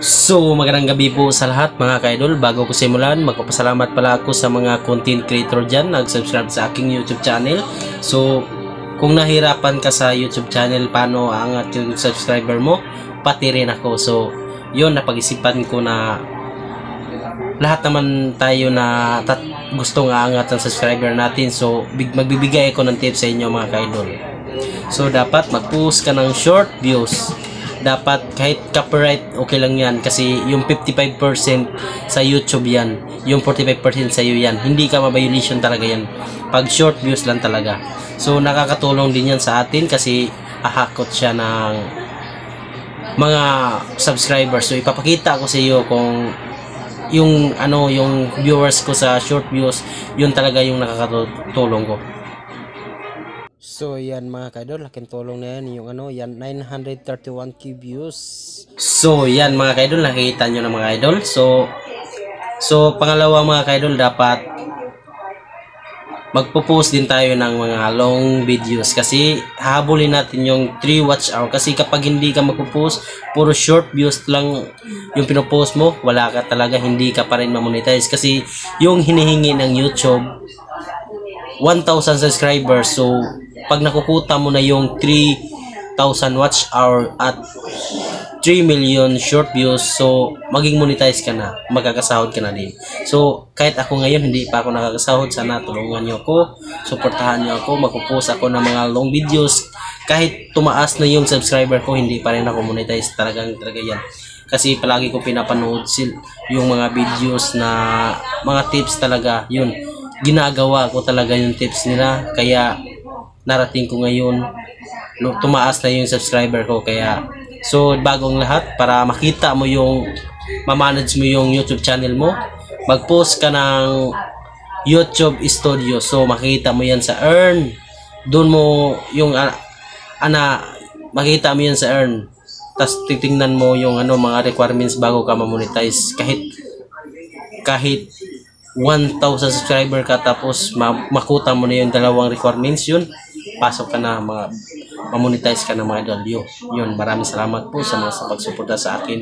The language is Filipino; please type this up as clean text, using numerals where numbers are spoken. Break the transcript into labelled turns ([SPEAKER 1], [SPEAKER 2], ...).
[SPEAKER 1] So, magandang gabi po sa lahat mga ka-idol. Bago ko simulan, magpapasalamat pala ako sa mga content creator dyan nag-subscribe sa aking YouTube channel. So, kung nahirapan ka sa YouTube channel, paano aangat yung subscriber mo, pati rin ako. So, yun, napag-isipan ko na lahat naman tayo na gustong aangat ng subscriber natin. So, magbibigay ako ng tips sa inyo mga ka-idol. So, dapat mag-post ka ng short views. Dapat kahit copyright okay lang yan kasi yung 55% sa YouTube yan, yung 45% sa iyo yan, hindi ka ma-violation talaga yan pag short views lang talaga. So nakakatulong din yan sa atin kasi ahakot siya ng mga subscribers. So ipapakita ko sa iyo kung yung yung viewers ko sa short views, yun talaga yung nakakatulong ko. So yan mga kaidol, laking tulong na yan yung yan 931k views. So yan mga kaidol, nakikita nyo na mga idol. So pangalawa mga kaidol, dapat magpo-post din tayo ng mga long videos kasi hahabulin natin yung 3 watch hour. Kasi kapag hindi ka magpo-post, puro short views lang yung pinopost mo, wala ka talaga, hindi ka pa rin ma-monetize kasi yung hinihingi ng YouTube 1,000 subscribers. So pag nakukuta mo na yung 3,000 watch hour at 3 million short views, so maging monetize ka na, magkakasahod ka na din. So kahit ako ngayon hindi pa ako nakakasahod, sana tulungan nyo ako, suportahan nyo ako, magpo-post ako ng mga long videos. Kahit tumaas na yung subscriber ko, hindi pa rin ako monetize, talaga yan. Kasi palagi ko pinapanood yung mga videos na mga tips talaga, yun ginagawa ko talaga yung tips nila, kaya narating ko ngayon tumaas na yung subscriber ko. Kaya so bagong lahat, para makita mo yung ma-manage mo yung YouTube channel mo, mag-post ka ng YouTube Studio. So makita mo yan sa earn, doon mo yung makita mo yan sa earn, tas titingnan mo yung mga requirements bago ka ma-monetize. Kahit 1,000 subscriber ka tapos makuta mo na yung dalawang requirements, yun pasok ka na, ma-monetize ka na mga idol. Yun, maraming salamat po sa mga pagsuporta sa akin.